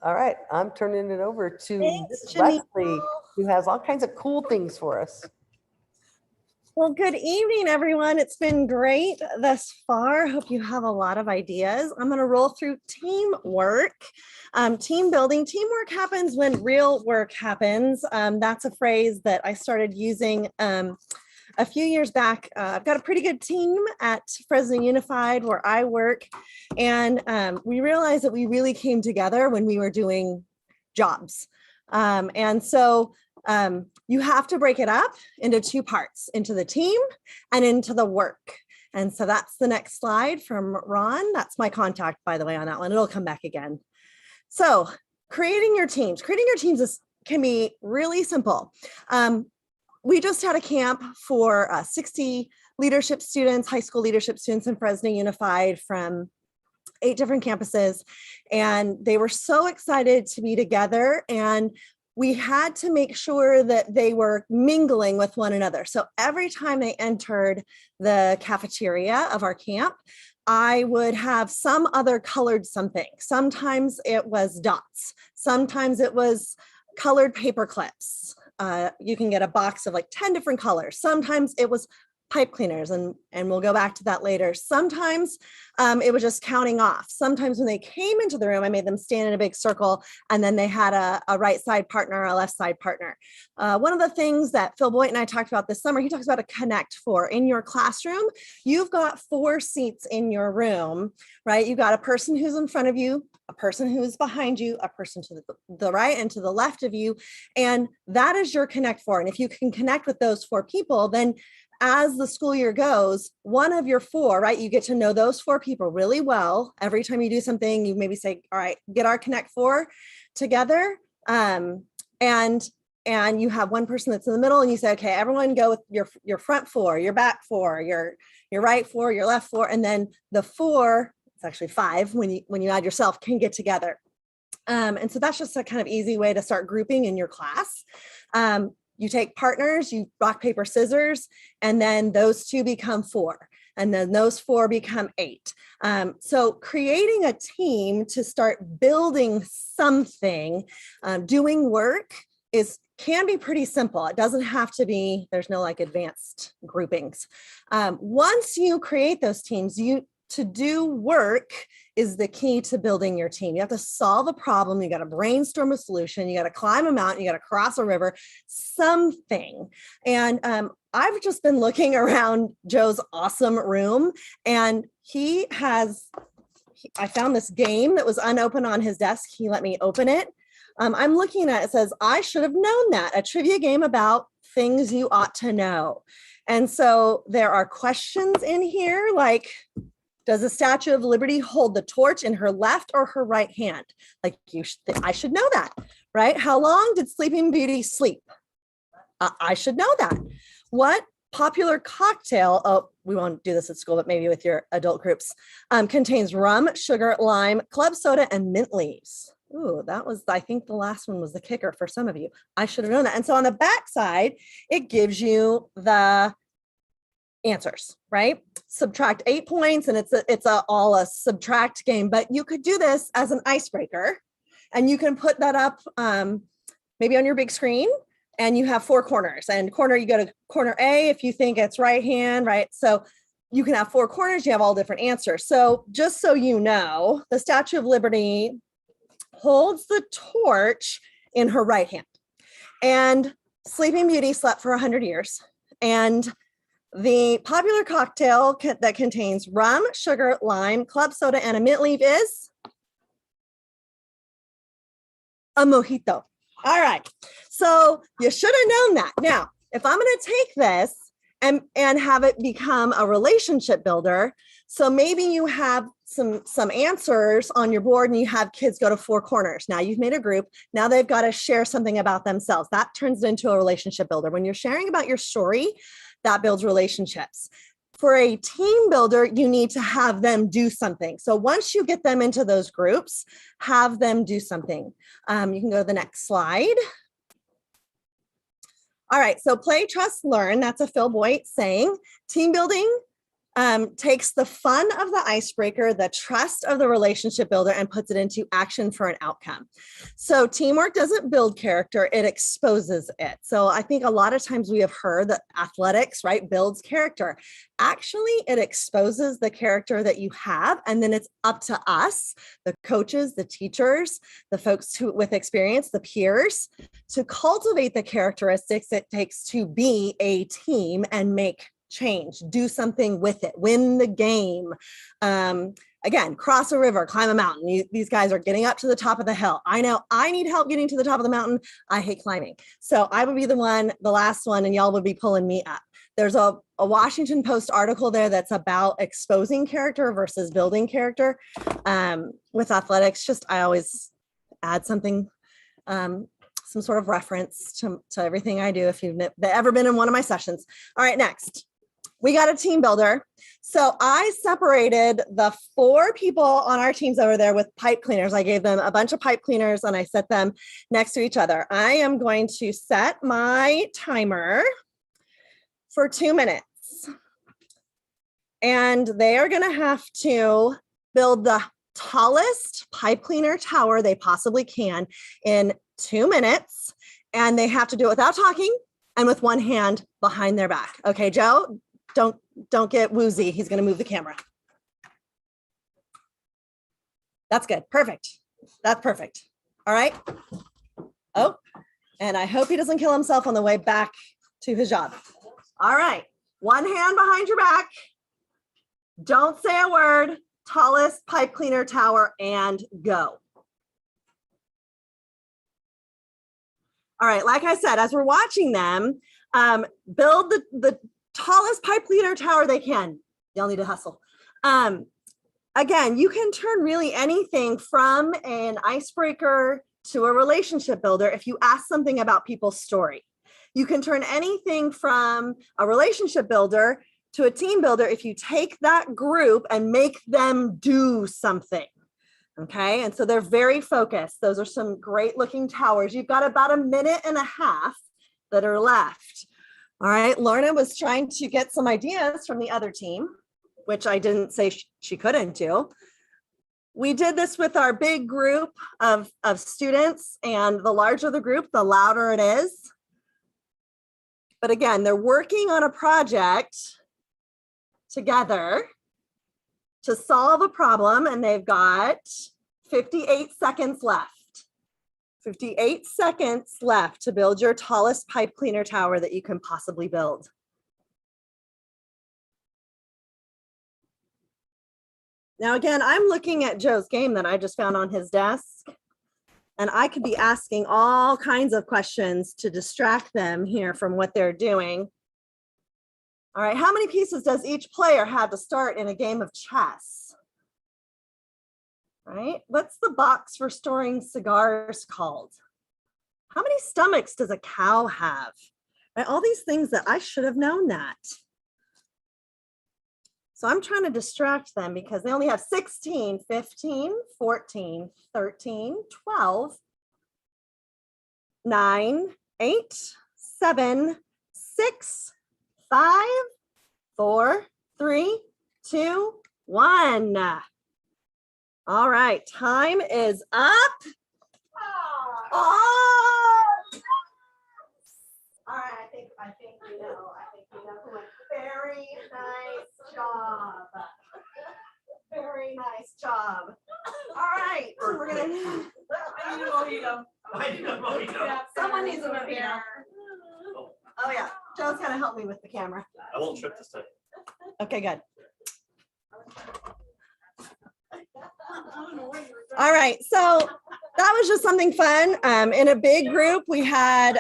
All right, I'm turning it over to Thanks, Leslie, Janelle. who has all kinds of cool things for us. Well, good evening, everyone. It's been great thus far. Hope you have a lot of ideas. I'm going to roll through teamwork, team building. Teamwork happens when real work happens. That's a phrase that I started using a few years back. I've got a pretty good team at Fresno Unified where I work. And we realized that we really came together when we were doing jobs. And so you have to break it up into 2 parts, into the team and into the work. And so that's the next slide from Ron. That's my contact, by the way, on that one. It'll come back again. So creating your teams can be really simple. We just had a camp for 60 leadership students, high school leadership students in Fresno Unified from 8 different campuses. And they were so excited to be together, and we had to make sure that they were mingling with one another. So every time they entered the cafeteria of our camp, I would have some other colored something. Sometimes it was dots. Sometimes it was colored paper clips. You can get a box of like 10 different colors. Sometimes it was pipe cleaners, and we'll go back to that later. Sometimes it was just counting off. Sometimes when they came into the room, I made them stand in a big circle, and then they had a right side partner, a left side partner. One of the things that Phil Boyd and I talked about this summer, he talks about a connect 4. In your classroom, you've got 4 seats in your room, right? You've got a person who's in front of you, a person who's behind you, a person to the right and to the left of you. And that is your connect 4. And if you can connect with those 4 people, then as the school year goes, one of your 4, right? You get to know those 4 people really well. Every time you do something, you maybe say, all right, get our connect 4 together. And you have one person that's in the middle, and you say, okay, everyone go with your front 4, your back 4, your right 4, your left 4. And then the 4 it's actually 5 when you add yourself, can get together. And so that's just a kind of easy way to start grouping in your class. You take partners, you rock, paper, scissors, and then those 2 become 4. And then those 4 become 8. So creating a team to start building something, doing work can be pretty simple. It doesn't have to be, there's no like advanced groupings. Once you create those teams, to do work is the key to building your team. You have to solve a problem. You got to brainstorm a solution. You got to climb a mountain. You got to cross a river, something. And I've just been looking around Joe's awesome room, and I found this game that was unopened on his desk. He let me open it. I'm looking at it says, I should have known that, a trivia game about things you ought to know. And so there are questions in here like, does the Statue of Liberty hold the torch in her left or her right hand? Like I should know that, right? How long did Sleeping Beauty sleep? I should know that. What popular cocktail, oh, we won't do this at school, but maybe with your adult groups, contains rum, sugar, lime, club soda, and mint leaves? Ooh, that was, I think the last one was the kicker for some of you. I should have known that. And so on the back side, it gives you the answers, right? Subtract 8 points, and it's all a subtract game, but you could do this as an icebreaker, and you can put that up maybe on your big screen, and you have 4 corners, and you go to corner A if you think it's right hand, right? So you can have 4 corners, you have all different answers. So just so you know, the Statue of Liberty holds the torch in her right hand, and Sleeping Beauty slept for 100 years, and the popular cocktail that contains rum, sugar, lime, club soda, and a mint leaf is a mojito. All right. So you should have known that. Now, if I'm going to take this and have it become a relationship builder, so maybe you have some answers on your board and you have kids go to 4 corners. Now you've made a group. Now they've got to share something about themselves. That turns into a relationship builder. When you're sharing about your story, that builds relationships. For a team builder, you need to have them do something. So once you get them into those groups, have them do something. You can go to the next slide. All right, so play, trust, learn. That's a Phil Boyd saying. Team building takes the fun of the icebreaker, the trust of the relationship builder, and puts it into action for an outcome. So teamwork doesn't build character, it exposes it. So I think a lot of times we have heard that athletics, right, builds character. Actually, it exposes the character that you have, and then it's up to us, the coaches, the teachers, the folks with experience, the peers, to cultivate the characteristics it takes to be a team and make change, do something with it, win the game. Again, cross a river, climb a mountain. These guys are getting up to the top of the hill. I know I need help getting to the top of the mountain. I hate climbing. So I would be the last one, and y'all would be pulling me up. There's a Washington Post article there that's about exposing character versus building character. With athletics, I always add something, some sort of reference to everything I do if you've ever been in one of my sessions. All right, next. We got a team builder. So I separated the 4 people on our teams over there with pipe cleaners. I gave them a bunch of pipe cleaners and I set them next to each other. I am going to set my timer for 2 minutes. And they are going to have to build the tallest pipe cleaner tower they possibly can in 2 minutes. And they have to do it without talking and with one hand behind their back. Okay, Joe? Don't get woozy. He's going to move the camera. That's good. Perfect. That's perfect. All right. Oh, and I hope he doesn't kill himself on the way back to his job. All right. One hand behind your back. Don't say a word. Tallest pipe cleaner tower, and go. All right. Like I said, as we're watching them build the tallest pipe cleaner tower they can. Y'all need to hustle. Again, you can turn really anything from an icebreaker to a relationship builder if you ask something about people's story. You can turn anything from a relationship builder to a team builder if you take that group and make them do something. Okay, and so they're very focused. Those are some great looking towers. You've got about 1.5 minutes that are left. All right, Lorna was trying to get some ideas from the other team, which I didn't say she couldn't do. We did this with our big group of students, and the larger the group, the louder it is. But again, they're working on a project together to solve a problem, and they've got 58 seconds left. 58 seconds left to build your tallest pipe cleaner tower that you can possibly build. Now, again, I'm looking at Joe's game that I just found on his desk, and I could be asking all kinds of questions to distract them here from what they're doing. All right, how many pieces does each player have to start in a game of chess? Right, what's the box for storing cigars called? How many stomachs does a cow have? Right, all these things that I should have known that. So I'm trying to distract them because they only have 16, 15, 14, 13, 12, 9, 8, 7, 6, 5, 4, 3, 2, 1. All right, time is up. Oh! All right, I think you know. Very nice job. Very nice job. All right, so we're gonna. I need a mojito. I need a mojito. Yeah, someone needs a mojito. Oh yeah, Joe's gonna help me with the camera. I won't trip this time. Okay, good. All right, so that was just something fun. In a big group, we had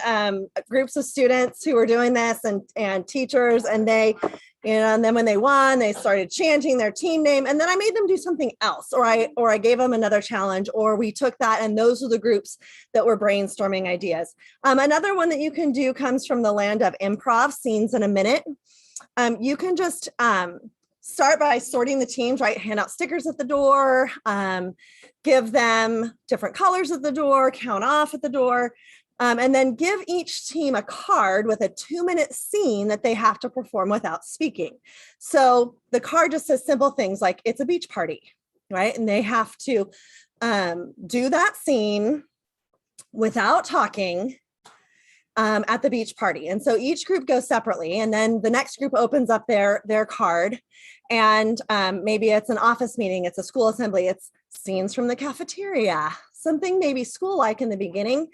groups of students who were doing this and teachers, and they, you know, and then when they won, they started chanting their team name, and then I made them do something else, or I gave them another challenge, or we took that, and those are the groups that were brainstorming ideas. Another one that you can do comes from the land of improv, scenes in a minute. You can just start by sorting the teams, right? Hand out stickers at the door, give them different colors at the door, count off at the door, and then give each team a card with a 2-minute scene that they have to perform without speaking. So the card just says simple things like it's a beach party, right? And they have to do that scene without talking at the beach party. And so each group goes separately, and then the next group opens up their card, and maybe it's an office meeting, it's a school assembly, it's scenes from the cafeteria, something maybe school-like in the beginning.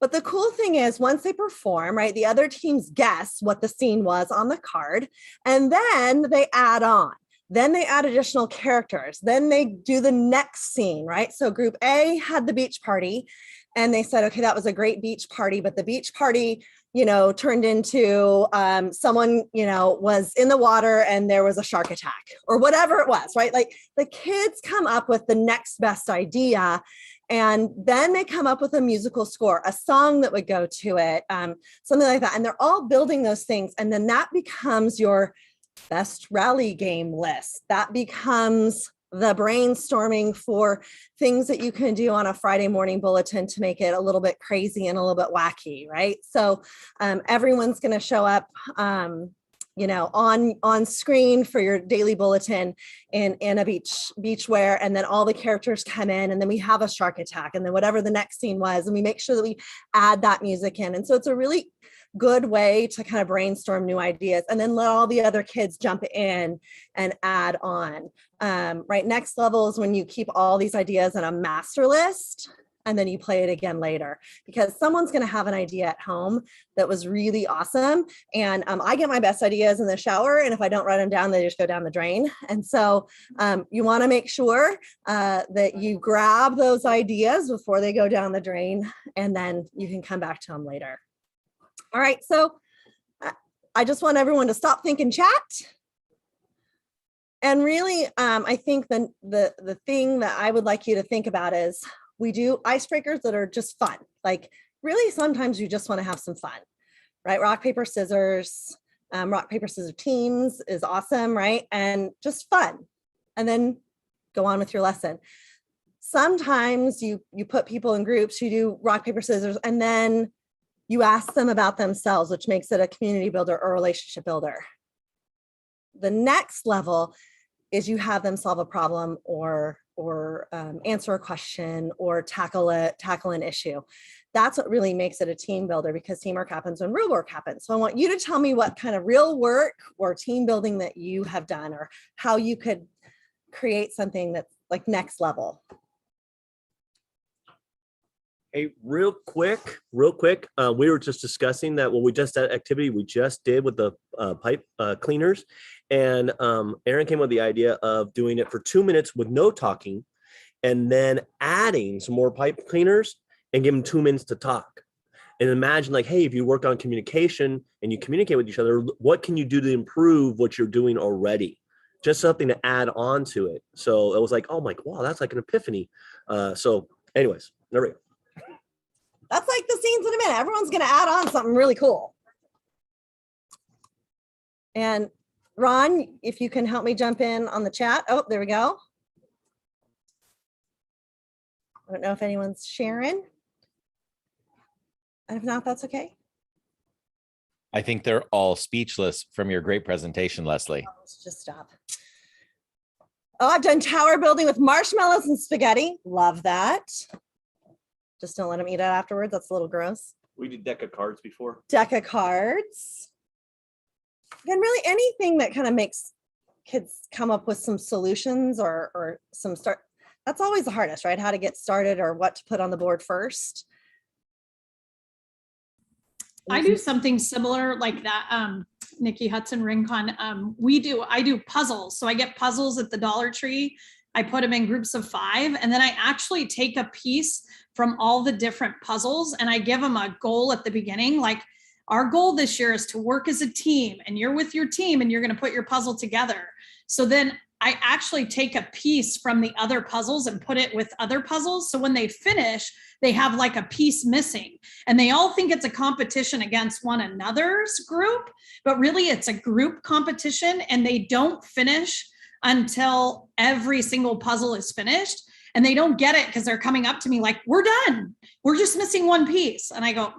But the cool thing is once they perform, right, the other teams guess what the scene was on the card, and then they add on. Then they add additional characters. Then they do the next scene, right? So group A had the beach party, and they said, okay, that was a great beach party, but the beach party, you know, turned into someone, you know, was in the water and there was a shark attack or whatever it was, right? Like the kids come up with the next best idea, and then they come up with a musical score, a song that would go to it, something like that. And they're all building those things. And then that becomes your best rally game list. That becomes the brainstorming for things that you can do on a Friday morning bulletin to make it a little bit crazy and a little bit wacky, right? So everyone's going to show up, you know, on screen for your daily bulletin in a beach wear, and then all the characters come in, and then we have a shark attack, and then whatever the next scene was, and we make sure that we add that music in. And so it's a really good way to kind of brainstorm new ideas, and then let all the other kids jump in and add on. Right, next level is when you keep all these ideas in a master list, and then you play it again later, because someone's going to have an idea at home that was really awesome. And I get my best ideas in the shower, and if I don't write them down, they just go down the drain. And so you want to make sure that you grab those ideas before they go down the drain, and then you can come back to them later. All right, so I just want everyone to stop, think, and chat. And really, I think the thing that I would like you to think about is we do icebreakers that are just fun. Like really, sometimes you just want to have some fun, right? Rock, paper, scissors. Rock, paper, scissors teams is awesome, right? And just fun. And then go on with your lesson. Sometimes you put people in groups, you do rock, paper, scissors, and then you ask them about themselves, which makes it a community builder or relationship builder. The next level is you have them solve a problem or answer a question or tackle an issue. That's what really makes it a team builder, because teamwork happens when real work happens. So I want you to tell me what kind of real work or team building that you have done, or how you could create something that's like next level. Hey, real quick, we were just discussing that that activity we just did with the pipe cleaners, and Erin came up with the idea of doing it for 2 minutes with no talking, and then adding some more pipe cleaners and give them 2 minutes to talk. And imagine, like, hey, if you work on communication and you communicate with each other, what can you do to improve what you're doing already? Just something to add on to it. So it was like, oh my, wow, that's like an epiphany. So anyways, there we go. That's like the scenes in a minute. Everyone's going to add on something really cool. And Ron, if you can help me jump in on the chat. Oh, there we go. I don't know if anyone's sharing. And if not, that's okay. I think they're all speechless from your great presentation, Leslie. Oh, let's just stop. Oh, I've done tower building with marshmallows and spaghetti. Love that. Just don't let them eat it afterwards. That's a little gross. We did deck of cards before. Deck of cards. And really anything that kind of makes kids come up with some solutions or some start. That's always the hardest, right? How to get started or what to put on the board first. I do something similar like that. Nikki Hudson Rincon. I do puzzles. So I get puzzles at the Dollar Tree. I put them in groups of 5, and then I actually take a piece from all the different puzzles and I give them a goal at the beginning. Like, our goal this year is to work as a team, and you're with your team and you're going to put your puzzle together. So then I actually take a piece from the other puzzles and put it with other puzzles. So when they finish, they have like a piece missing, and they all think it's a competition against one another's group, but really it's a group competition, and they don't finish until every single puzzle is finished. And they don't get it because they're coming up to me like, we're done. We're just missing one piece. And I go,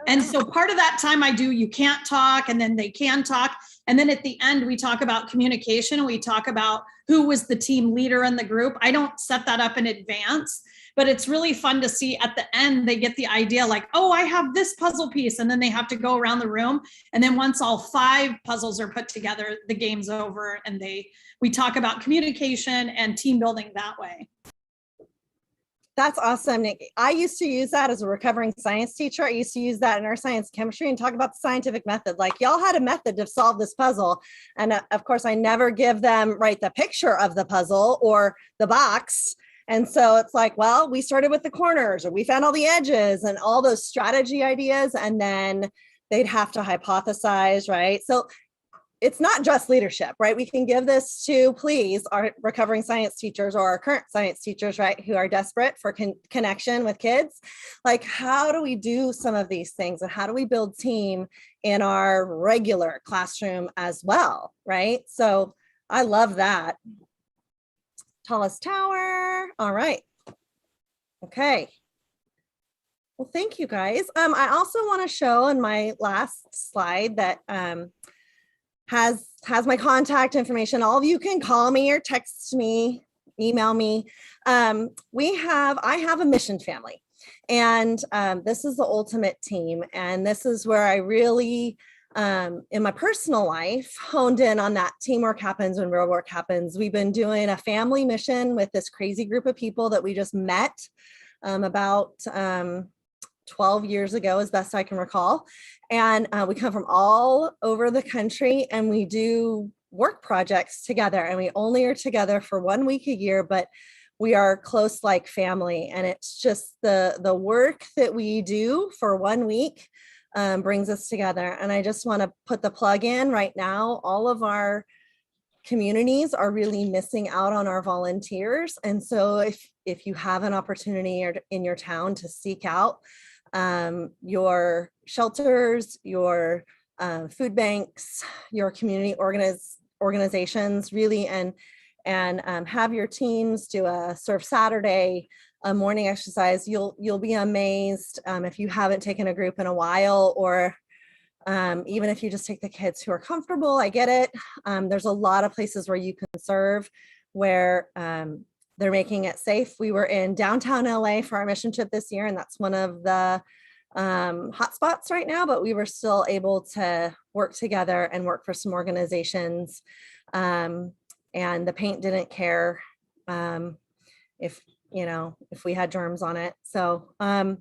And so part of that time I do, you can't talk, and then they can talk. And then at the end, we talk about communication. We talk about who was the team leader in the group. I don't set that up in advance, but it's really fun to see at the end, they get the idea like, oh, I have this puzzle piece. And then they have to go around the room. And then once all 5 puzzles are put together, the game's over, and we talk about communication and team building that way. That's awesome, Nikki. I used to use that as a recovering science teacher. I used to use that in our science chemistry and talk about the scientific method. Like, y'all had a method to solve this puzzle. And of course, I never give them the picture of the puzzle or the box. And so it's like, well, we started with the corners, or we found all the edges and all those strategy ideas. And then they'd have to hypothesize, right? So it's not just leadership, right? We can give this to, please, our recovering science teachers or our current science teachers, right, who are desperate for connection with kids. Like, how do we do some of these things, and how do we build team in our regular classroom as well, right? So I love that. Tallest tower. All right. Okay. Well, thank you, guys. I also want to show in my last slide that has my contact information. All of you can call me or text me, email me. I have a mission family, and this is the ultimate team. And this is where I really, in my personal life, honed in on that teamwork happens when real work happens. We've been doing a family mission with this crazy group of people that we just met about 12 years ago, as best I can recall. And we come from all over the country, and we do work projects together, and we only are together for 1 week a year, but we are close like family. And it's just the work that we do for 1 week brings us together. And I just want to put the plug in right now. All of our communities are really missing out on our volunteers. And so if you have an opportunity in your town to seek out your shelters, your food banks, your community organizations really, and have your teams do a Surf Saturday, a morning exercise. You'll be amazed if you haven't taken a group in a while, or even if you just take the kids who are comfortable. I get it. There's a lot of places where you can serve where they're making it safe. We were in downtown LA for our mission trip this year, and that's one of the hotspots right now, but we were still able to work together and work for some organizations. And the paint didn't care if we had germs on it. So, and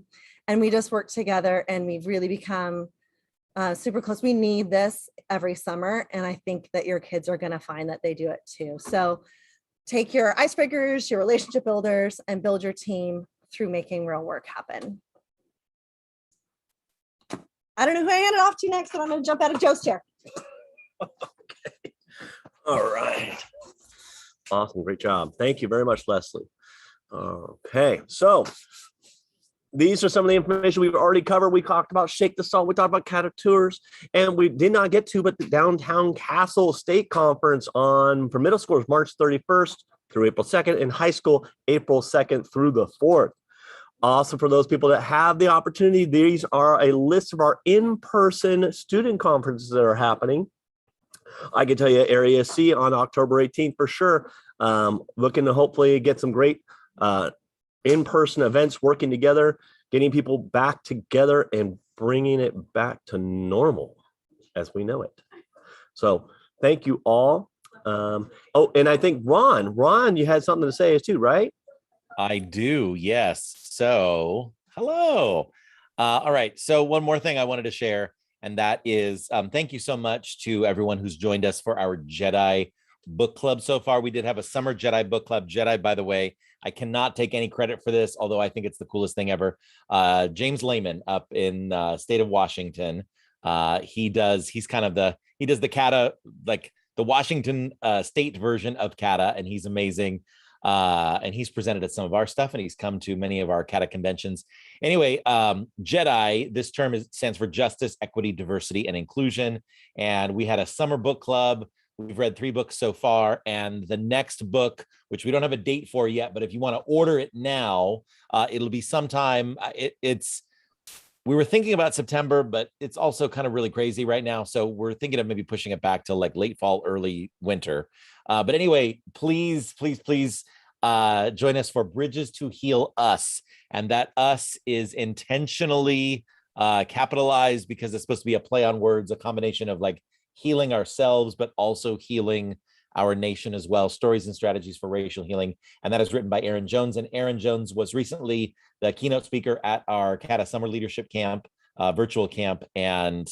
we just worked together, and we've really become super close. We need this every summer, and I think that your kids are going to find that they do it too. So take your icebreakers, your relationship builders, and build your team through making real work happen. I don't know who I hand it off to next, but I'm going to jump out of Joe's chair. Okay. All right. Awesome. Great job. Thank you very much, Leslie. Okay. So these are some of the information we've already covered. We talked about Shake the Salt. We talked about CADA tours, and we did not get to, but the Downtown Castle State Conference for middle school is March 31st through April 2nd, and high school, April 2nd through the 4th. Also, for those people that have the opportunity, these are a list of our in-person student conferences that are happening. I can tell you Area C on October 18th for sure. Looking to hopefully get some great in-person events, working together, getting people back together and bringing it back to normal as we know it. So thank you all. Oh, and I think Ron, you had something to say too, right? I do, yes. So, hello. All right. So one more thing I wanted to share, and that is thank you so much to everyone who's joined us for our Jedi book club so far. We did have a summer Jedi book club. Jedi, by the way, I cannot take any credit for this, although I think it's the coolest thing ever. James Lehman up in state of Washington. He does the CADA, like the Washington state version of CADA, and he's amazing. And he's presented at some of our stuff, and he's come to many of our CADA conventions. Anyway, Jedi, this term stands for Justice, Equity, Diversity, and Inclusion. And we had a summer book club. We've read 3 books so far, and the next book, which we don't have a date for yet, but if you want to order it now, it'll be sometime. We were thinking about September, but it's also kind of really crazy right now. So we're thinking of maybe pushing it back to like late fall, early winter. But anyway, please join us for Bridges to Heal Us. And that us is intentionally capitalized because it's supposed to be a play on words, a combination of like healing ourselves, but also healing our nation as well. Stories and strategies for racial healing. And that is written by Erin Jones. And Erin Jones was recently the keynote speaker at our CADA Summer Leadership Camp, virtual camp. And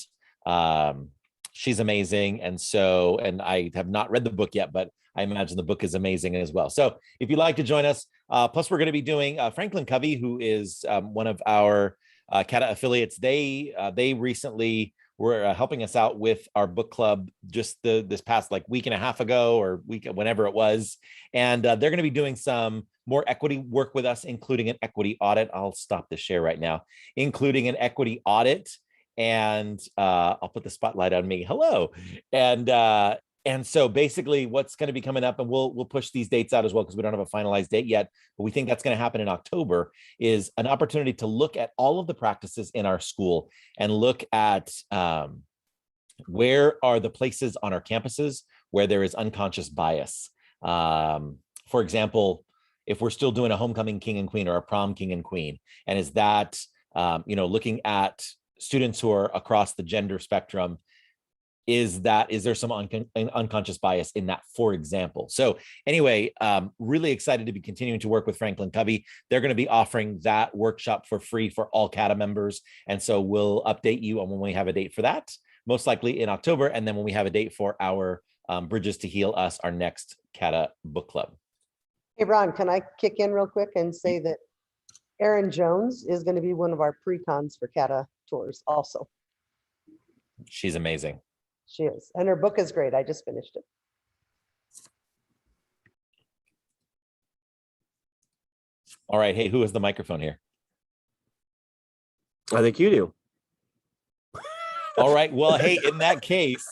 she's amazing. And I have not read the book yet, but I imagine the book is amazing as well. So if you'd like to join us, plus we're going to be doing Franklin Covey, who is one of our CADA affiliates. They recently were helping us out with our book club just this past like week and a half ago, or whenever it was. And they're going to be doing some more equity work with us, including an equity audit. I'll stop the share right now, including an equity audit. And I'll put the spotlight on me. Hello. And so basically what's going to be coming up, and we'll push these dates out as well because we don't have a finalized date yet, but we think that's going to happen in October, is an opportunity to look at all of the practices in our school and look at where are the places on our campuses where there is unconscious bias. For example, if we're still doing a homecoming king and queen or a prom king and queen, and is that, looking at students who are across the gender spectrum, is there some unconscious bias in that, for example? So anyway, really excited to be continuing to work with Franklin Covey. They're going to be offering that workshop for free for all CADA members. And so we'll update you on when we have a date for that, most likely in October. And then when we have a date for our Bridges to Heal Us, our next CADA book club. Hey, Ron, can I kick in real quick and say that Erin Jones is going to be one of our pre-cons for CADA tours also. She's amazing. She is. And her book is great. I just finished it. All right. Hey, who has the microphone here? I think you do. All right. Well, hey, in that case,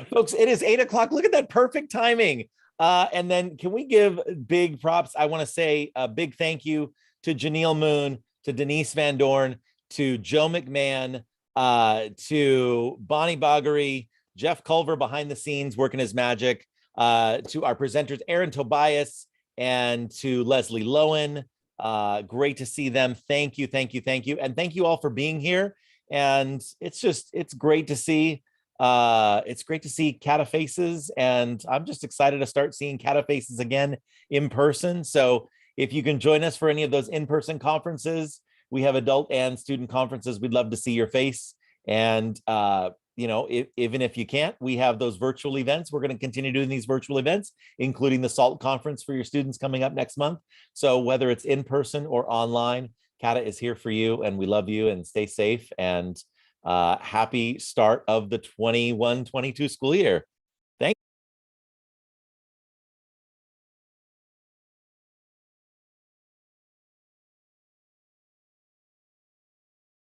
folks, it is 8 o'clock. Look at that perfect timing. And then can we give big props? I want to say a big thank you to Janelle Moon, to Denise Van Dorn, to Joe McMahon, to Bonnie Bagheri, Jeff Culver behind the scenes working his magic, to our presenters, Erin, Tobias, and to Leslie Loewen. Great to see them. Thank you, thank you, thank you. And thank you all for being here. And it's great to see. It's great to see CADA faces, and I'm just excited to start seeing CADA faces again in person. So if you can join us for any of those in-person conferences, we have adult and student conferences. We'd love to see your face. And even if you can't, we have those virtual events. We're going to continue doing these virtual events, including the SALT conference for your students coming up next month. So whether it's in person or online, CADA is here for you, and we love you, and stay safe, and happy start of the 21-22 school year.